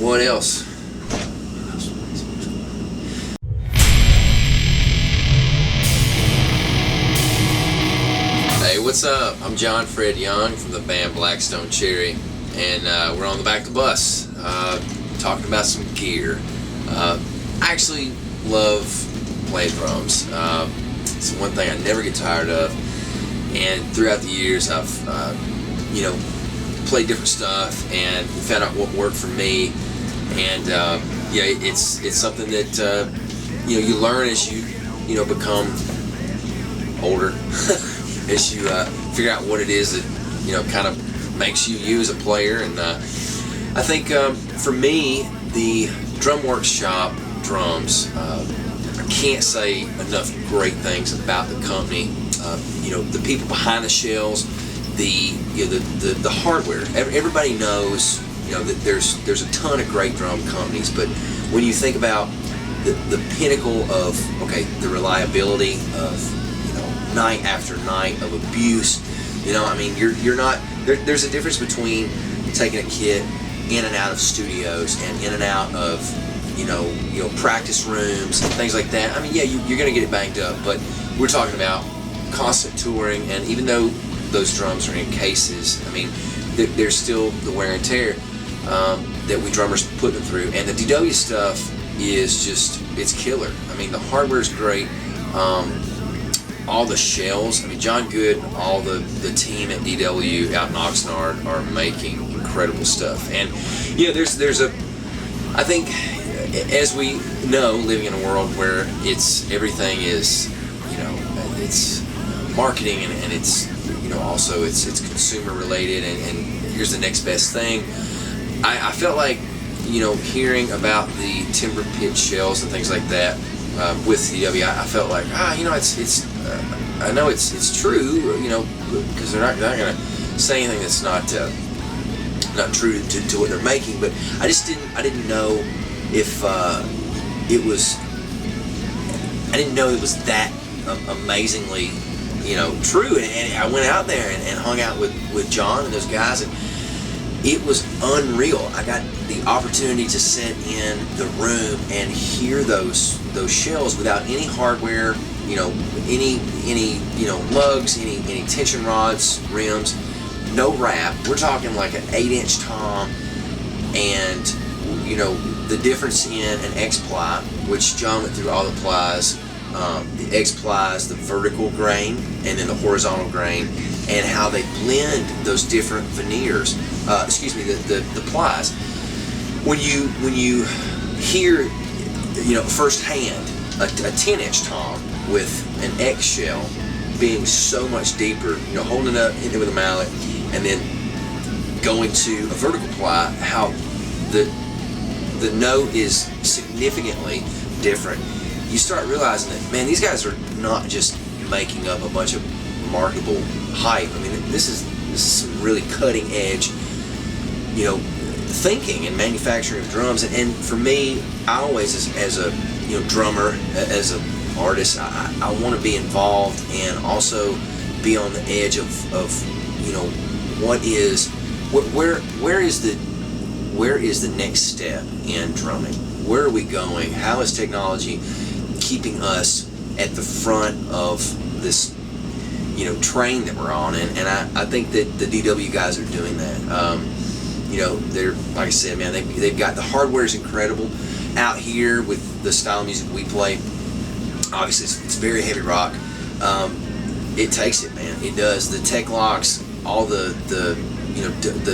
What else? Hey, what's up? I'm John Fred Young from the band Blackstone Cherry, and we're on the back of the bus talking about some gear. I actually love playing drums. It's one thing I never get tired of, and throughout the years I've played different stuff and found out what worked for me. And it's something that you learn as you become older, as you figure out what it is that kind of makes you as a player. And I think for me, the Drum Workshop drums, I can't say enough great things about the company. The people behind the shells, the hardware. Everybody knows that there's a ton of great drum companies, but when you think about the pinnacle of the reliability of night after night of abuse, you're not there's a difference between taking a kid in and out of studios and in and out of practice rooms and things like that. You're gonna get it banged up, but we're talking about constant touring, and even though those drums are in cases, there's still the wear and tear that we drummers put them through. And the DW stuff is it's killer. The hardware's great. All the shells, John Good and all the team at DW out in Oxnard are making incredible stuff. And there's I think, as we know, living in a world where everything is it's marketing, and it's also it's consumer related, and here's the next best thing. I felt like hearing about the timber pit shells and things like that with DW, I felt like it's I know it's true, because they're not going to say anything that's not true to what they're making. But I didn't know if it was that amazingly true. And I went out there and hung out with John and those guys, and it was unreal. I got the opportunity to sit in the room and hear those shells without any hardware, any lugs, any tension rods, rims, no wrap. We're talking like an 8-inch tom, and the difference in an X-ply, which John went through all the plies, the X-plies, the vertical grain, and then the horizontal grain, and how they blend those different veneers. The plies. When you hear, firsthand a 10-inch tom with an X shell being so much deeper, holding it up, hitting it with a mallet, and then going to a vertical ply, how the note is significantly different. You start realizing that, man, these guys are not just making up a bunch of marketable hype. This is some really cutting edge, thinking and manufacturing of drums. And for me, I always, as a drummer, as an artist, I want to be involved and also be on the edge of where is the next step in drumming? Where are we going? How is technology keeping us at the front of this train that we're on? And I think that the DW guys are doing that. They're, like I said, man, they've got the hardware is incredible. Out here with the style of music we play, obviously it's very heavy rock. It takes it, man. It does. The Tech Locks, all the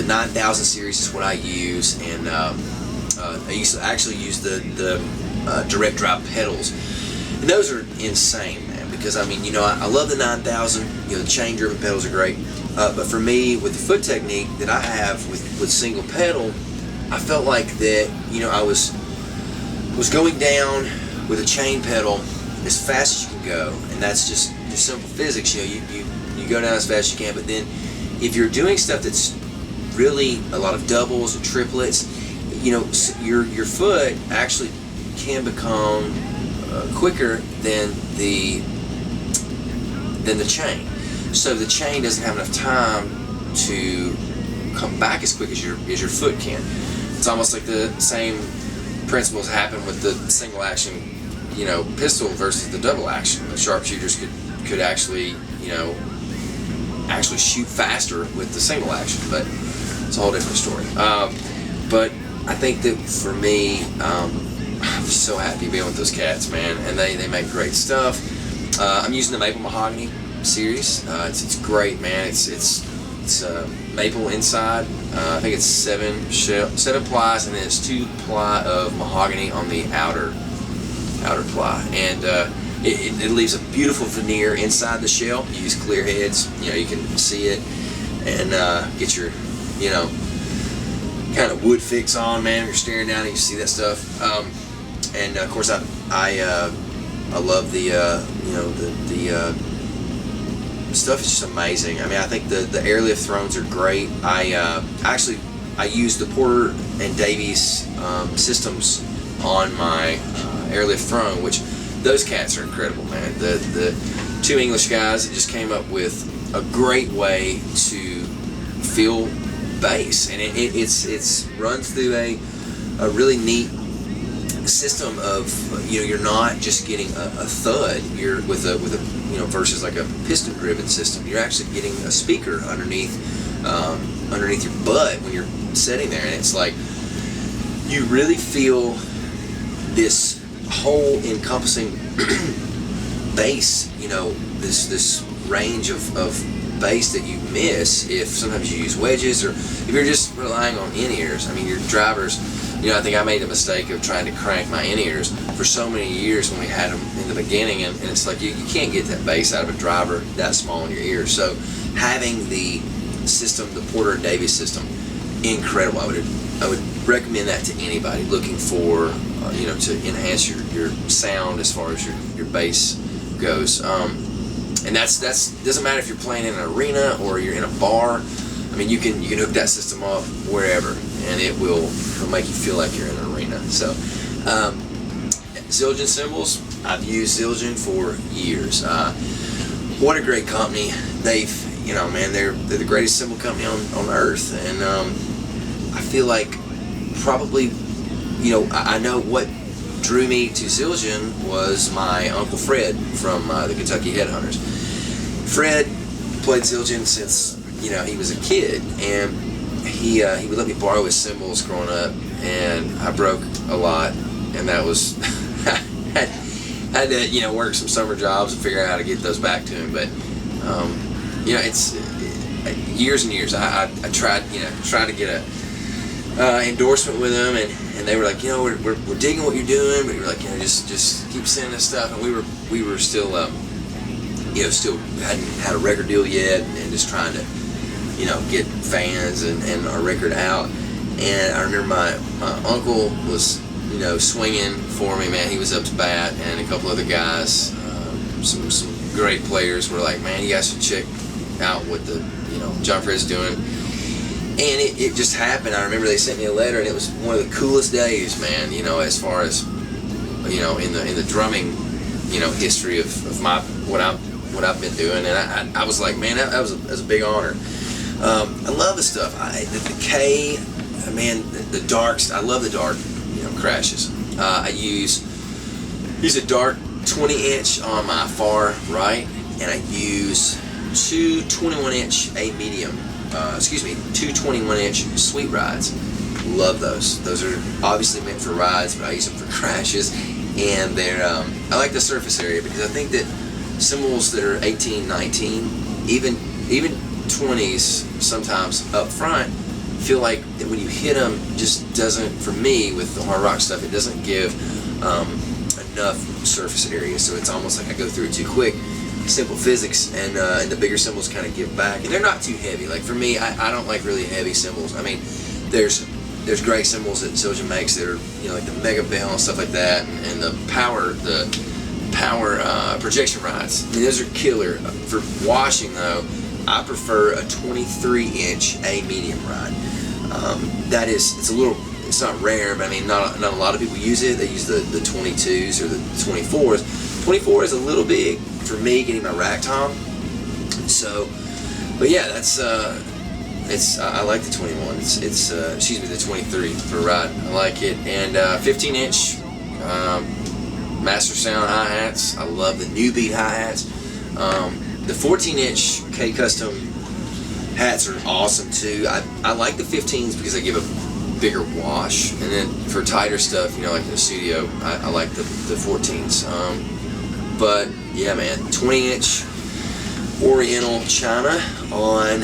9000 series is what I use, and I used to actually use the direct drop pedals, and those are insane, man. Because I love the 9000. The chain driven pedals are great, but for me, with the foot technique that I have with single pedal, I felt like that I was going down with a chain pedal as fast as you can go, and that's just simple physics. You go down as fast as you can, but then if you're doing stuff that's really a lot of doubles and triplets, your foot actually can become quicker than the chain. So the chain doesn't have enough time to come back as quick as your foot can. it's almost like the same principles happen with the single action, pistol versus the double action. The sharpshooters could actually, actually shoot faster with the single action, but it's a whole different story. But I think that for me, I'm just so happy being with those cats, man, and they make great stuff. I'm using the Maple Mahogany series. It's great, man. It's maple inside. I think it's 7 plies, and then it's 2 ply of mahogany on the outer ply, and it leaves a beautiful veneer inside the shell. You use clear heads, you can see it, and get your kind of wood fix on, man. You're staring down and you see that stuff, and of course I love the stuff is just amazing. I mean, I think the airlift thrones are great. I use the Porter and Davies systems on my airlift throne, which those cats are incredible, man. The 2 English guys that just came up with a great way to feel bass, and it's runs through a really neat system of you're not just getting a thud. You're with a versus like a piston driven system. You're actually getting a speaker underneath your butt when you're sitting there, and it's like you really feel this whole encompassing bass. This range of bass that you miss if sometimes you use wedges, or if you're just relying on in-ears. I mean, your drivers, I think I made the mistake of trying to crank my in-ears for so many years when we had them in the beginning, and it's like you can't get that bass out of a driver that small in your ears. So having the system, the Porter and Davies system, incredible. I would recommend that to anybody looking for to enhance your sound as far as your bass goes. And that's doesn't matter if you're playing in an arena or you're in a bar. I mean, you can hook that system up wherever, and it'll make you feel like you're in an arena. So, Zildjian cymbals, I've used Zildjian for years. What a great company. They're the greatest cymbal company on earth, and I feel like probably, I know what drew me to Zildjian was my Uncle Fred from the Kentucky Headhunters. Fred played Zildjian since he was a kid, and he would let me borrow his cymbals growing up, and I broke a lot, and that was had to work some summer jobs and figure out how to get those back to him. But it's years and years. I tried to get a endorsement with them, and they were like, we're digging what you're doing, but you're like, just keep sending us stuff, and we were still still hadn't had a record deal yet, and just trying to get fans and our record out. And I remember my uncle was swinging for me, man. He was up to bat, and a couple other guys, some great players were like, man, you guys should check out what the John Fred's doing. And it just happened. I remember they sent me a letter, and it was one of the coolest days, man. As far as in the drumming, history of my what I've been doing, and I was like, man, that was a big honor. I love the stuff. The K, man, the darks. I love the dark, crashes. I use a dark 20-inch on my far right, and I use two 21-inch A medium. 2 21-inch sweet rides. Love those. Those are obviously meant for rides, but I use them for crashes. And they're I like the surface area, because I think that cymbals that are 18, 19, even 20s sometimes up front, feel like that when you hit them, just doesn't, for me with the hard rock stuff, it doesn't give enough surface area. So it's almost like I go through it too quick. Simple physics, and the bigger cymbals kind of give back, and they're not too heavy. Like for me, I don't like really heavy cymbals. I mean, there's great cymbals that Zildjian makes that are like the Mega Bell and stuff like that, and the power projection rides. I mean, those are killer. For washing though, I prefer a 23-inch A medium ride. It's not rare, but I mean, not a lot of people use it. They use the 22s or the 24s. 24 is a little big for me getting my rack tom. So, but yeah, that's I like the 21. It's excuse me, the 23 for ride. I like it. And 15-inch Master Sound hi-hats. I love the New Beat hi-hats. The 14-inch K Custom hats are awesome too. I like the 15s because they give a bigger wash, and then for tighter stuff, you know, like in the studio, I like the 14s. But yeah, man, 20-inch Oriental China on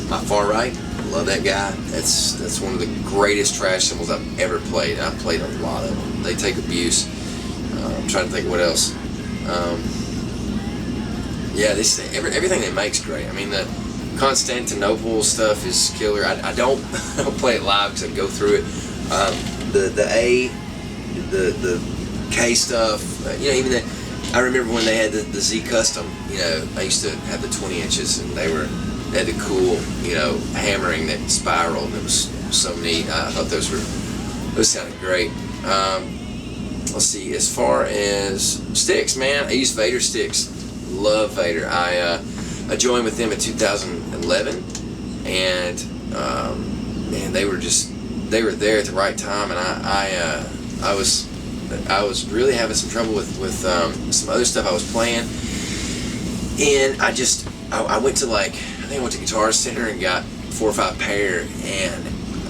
my far right. Love that guy. That's one of the greatest trash cymbals I've ever played. I've played a lot of them. They take abuse. I'm trying to think what else. Yeah, everything they make's great. I mean, the Constantinople stuff is killer. I don't play it live because I go through it. The K stuff. You know, even that. I remember when they had the Z Custom. You know, I used to have the 20 inches, and they had the cool, you know, hammering that spiraled. It was so neat. I thought those sounded great. Let's see. As far as sticks, man, I use Vader sticks. Love Vader. I joined with them in 2011, and man, they were there at the right time, and I was really having some trouble with some other stuff I was playing, and I went to I think I went to Guitar Center and got 4 or 5 pair, and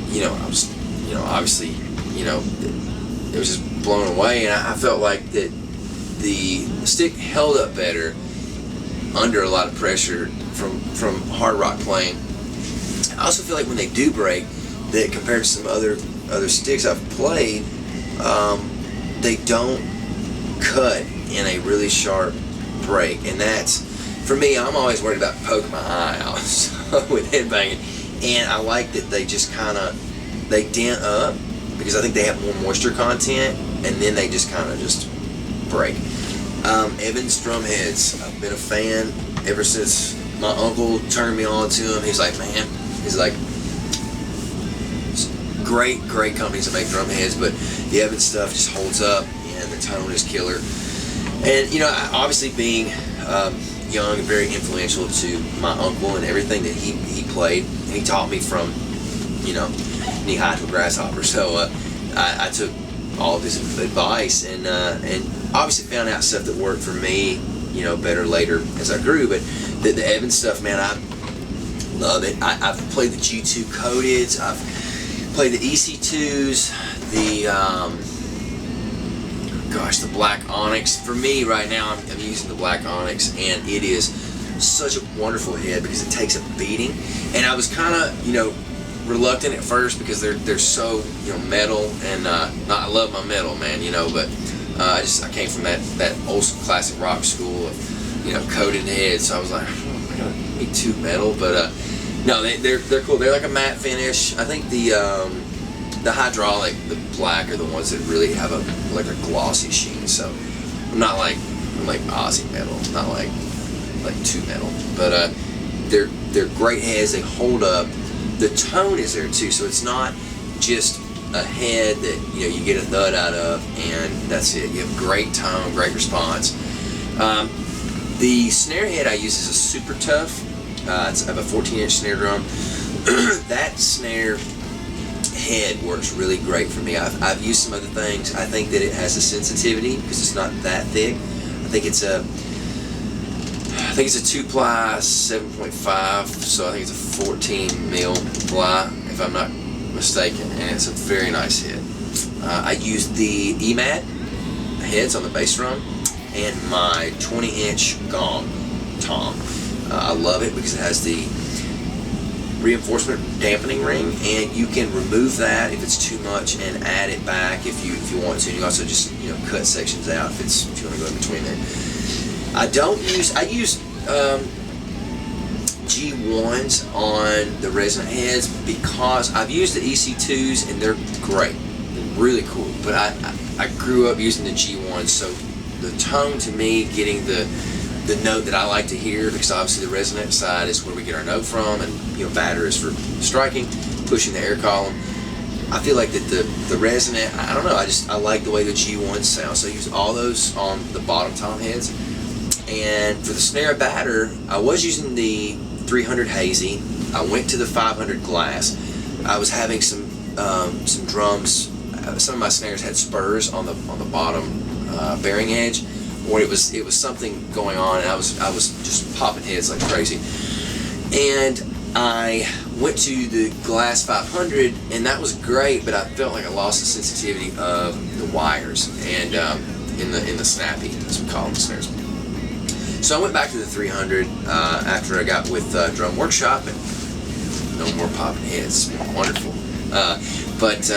you know, I was, you know, obviously, you know, it was just blown away, and I felt like that the stick held up better under a lot of pressure from hard rock playing. I also feel like when they do break, that compared to some other sticks I've played, they don't cut in a really sharp break, and that's, for me, I'm always worried about poking my eye out with headbanging, and I like that they just they dent up because I think they have more moisture content, and then they just just break. Evans drum heads, I've been a fan ever since my uncle turned me on to them. He's like, man, great companies that make drum heads, but the Evans stuff just holds up, and the tone is killer. And you know, obviously being young and very influential to my uncle and everything that he played, and he taught me from, you know, knee high to a grasshopper. So I took all of his advice, and obviously found out stuff that worked for me, you know, better later as I grew. But the Evans stuff, man, I love it. I've played the G2 Codeds, I've played the EC2s, the Black Onyx. For me right now, I'm using the Black Onyx, and it is such a wonderful head because it takes a beating. And I was kind of, you know, reluctant at first because they're so, you know, metal, and I love my metal, man, you know, but I came from that old classic rock school of, you know, coated heads, so I was like, oh, I gotta be too metal. But no, they're cool. They're like a matte finish. I think the hydraulic, the black, are the ones that really have a glossy sheen. So I'm like Aussie metal, not like too metal. But they're great heads. They hold up. The tone is there too, so it's not just a head that, you know, you get a thud out of and that's it. You have great tone, great response. The snare head I use is a Super Tough. I have a 14-inch snare drum. That snare head works really great for me. I've used some other things. I think that it has a sensitivity because it's not that thick. I think it's a 2-ply 7.5, so I think it's a 14 mil ply, if I'm not mistaken, and it's a very nice head. I use the EMAD heads on the bass drum and my 20-inch gong tom. I love it because it has the reinforcement dampening ring, and you can remove that if it's too much and add it back if you want to. And you also just, you know, cut sections out if you want to go in between there. I use G1s on the resonant heads because I've used the EC2s and they're great, they're really cool. But I grew up using the G1s, so the tone to me, getting the note that I like to hear, because obviously the resonant side is where we get our note from, and, you know, batter is for striking, pushing the air column. I feel like that the resonant, I don't know, I like the way the G1s sound, so I use all those on the bottom tom heads. And for the snare batter, I was using the 300 Hazy, I went to the 500 glass. I was having some drums. Some of my snares had spurs on the bottom bearing edge, or it was something going on, and I was just popping heads like crazy. And I went to the Glass 500, and that was great, but I felt like I lost the sensitivity of the wires and in the snappy, as we call them, snares. So I went back to the 300 after I got with Drum Workshop, and no more popping heads. Wonderful. But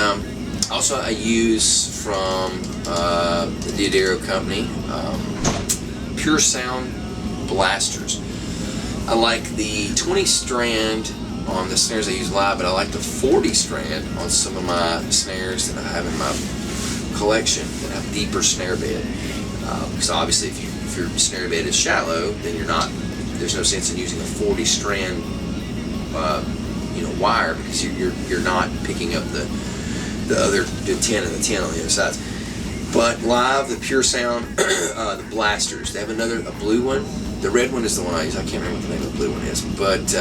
also I use from the D'Addario company Pure Sound blasters. I like the 20 strand on the snares I use live, but I like the 40 strand on some of my snares that I have in my collection that have deeper snare bed. Because obviously if your snare bed is shallow, then there's no sense in using a 40 strand wire, because you're not picking up the 10 and the 10 on the other sides. But live, the Pure Sound, the blasters, they have a blue one. The red one is the one I use. I can't remember what the name of the blue one is. But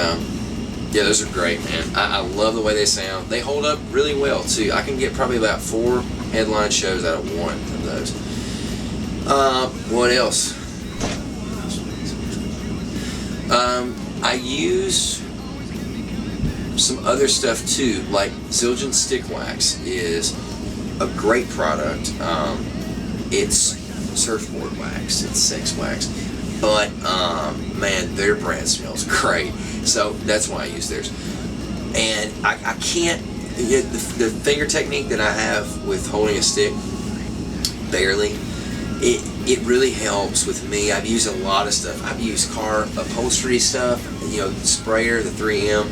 yeah, those are great, man. I love the way they sound. They hold up really well too. I can get probably about 4 headline shows out of 1 of those. What else? I use some other stuff too, like Zildjian Stick Wax is a great product. It's surfboard wax, it's sex wax, but man, their brand smells great, so that's why I use theirs. And I can't, the finger technique that I have with holding a stick, barely, it really helps with me. I've used a lot of stuff. I've used car upholstery stuff, sprayer, the 3M,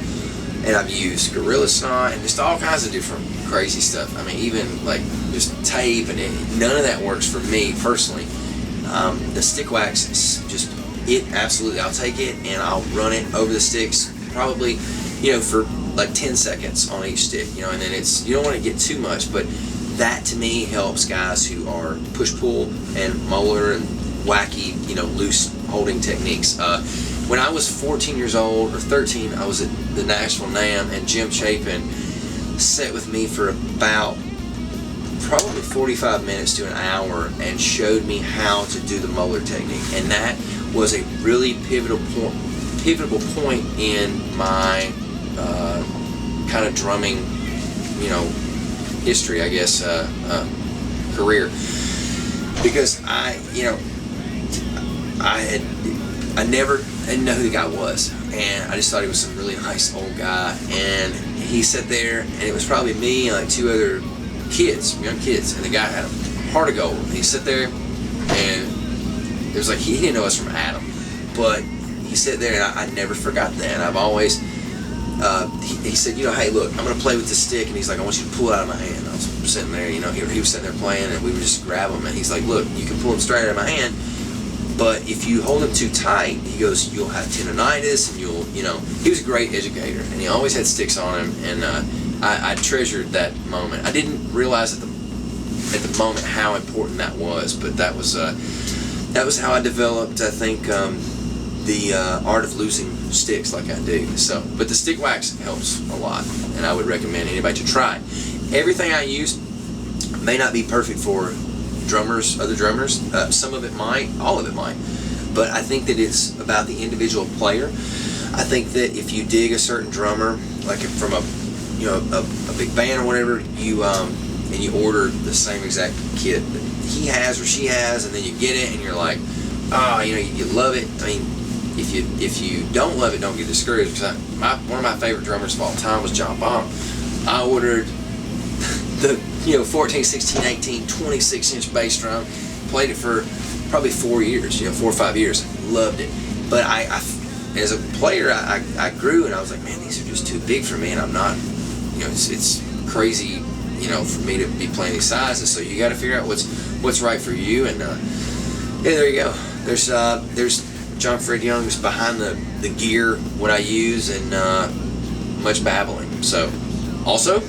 and I've used Gorilla Snot and just all kinds of different crazy stuff. I mean, even like just tape, and none of that works for me personally. The stick wax is absolutely, I'll take it and I'll run it over the sticks, probably, for like 10 seconds on each stick, and then you don't want to get too much, but that to me helps guys who are push-pull and molar and wacky, loose holding techniques. When I was 14 years old or 13, I was at the Nashville NAMM, and Jim Chapin sat with me for about probably 45 minutes to an hour and showed me how to do the molar technique, and that was a really pivotal point in my kind of drumming, history, I guess, career, because I didn't know who the guy was, and I just thought he was some really nice old guy. And he sat there, and it was probably me and like 2 other young kids, and the guy had a heart of gold. And he sat there, and it was like he didn't know us from Adam, but he sat there, and I never forgot that. And I've always, he said, hey, look, I'm gonna play with this stick, and he's like, I want you to pull it out of my hand. And I was sitting there, he was sitting there playing, and we would just grab him, and he's like, look, you can pull him straight out of my hand, but if you hold him too tight, he goes, you'll have tendonitis, and he was a great educator, and he always had sticks on him, and I treasured that moment. I didn't realize at the moment how important that was, but that was how I developed, I think, the art of losing sticks like I do. So, but the stick wax helps a lot, and I would recommend anybody to try it. Everything I use may not be perfect for other drummers. Some of it might, all of it might, but I think that it's about the individual player. I think that if you dig a certain drummer, like from a big band or whatever, and you order the same exact kit that he has or she has, and then you get it and you're like, you love it. I mean, if you don't love it, don't get discouraged, because one of my favorite drummers of all time was John Bonham. I ordered the 14, 16, 18, 26-inch bass drum, played it for probably 4 years, 4 or 5 years, loved it. But I as a player, I grew, and I was like, man, these are just too big for me, and I'm not, it's crazy, for me to be playing these sizes. So you got to figure out what's right for you, and there you go. There's John Fred Young's behind the gear, what I use, and much babbling. So also,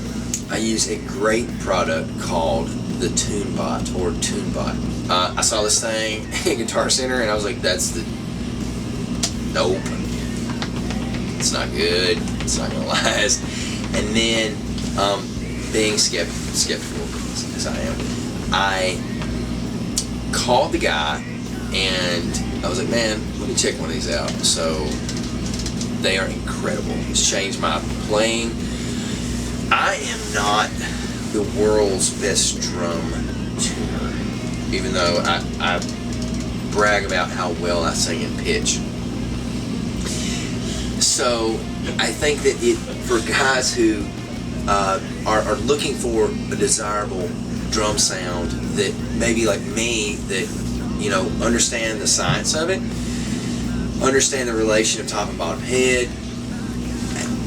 I use a great product called the TuneBot, or TuneBot. I saw this thing in Guitar Center, and I was like, nope, it's not good. chance, not gonna lie. And then, being skeptical as I am, I called the guy and I was like, man, let me check one of these out. So they are incredible. It's changed my playing. I am not the world's best drum tuner, even though I brag about how well I sing in pitch. So I think that for guys who are looking for a desirable drum sound, that maybe like me, that understand the science of it, understand the relation of top and bottom head,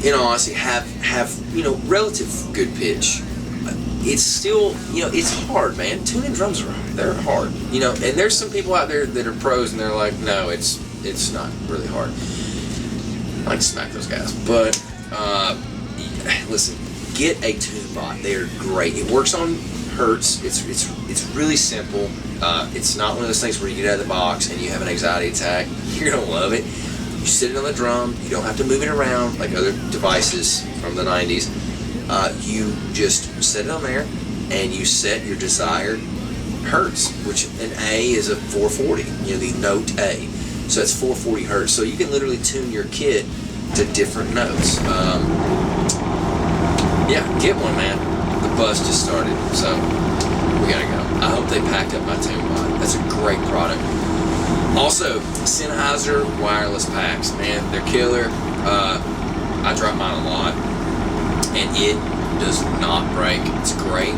in all honesty, have relative good pitch. It's still, it's hard, man. Tuning drums they're hard, and there's some people out there that are pros and they're like, no, it's not really hard. I like to smack those guys, but listen, get a TuneBot. They're great. It works on Hertz. It's really simple. It's not one of those things where you get out of the box and you have an anxiety attack. You're gonna love it. You sit it on the drum. You don't have to move it around like other devices from the 90s. You just set it on there and you set your desired Hertz, which an A is a 440. The note A. So that's 440 Hertz. So you can literally tune your kit to different notes. Yeah, get one, man. The buzz just started, so we gotta go. I hope they packed up my TuneBot. That's a great product. Also, Sennheiser wireless packs, man, they're killer. I drop mine a lot, and it does not break. It's great.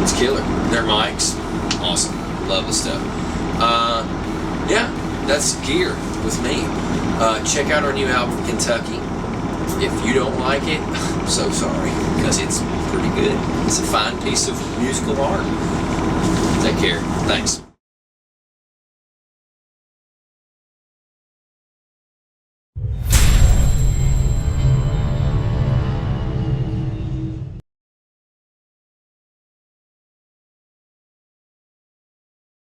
It's killer. Their mics, awesome. Love the stuff. Yeah, that's gear with me. Check out our new album, Kentucky. If you don't like it, I'm so sorry, because it's pretty good. It's a fine piece of musical art. Take care. Thanks.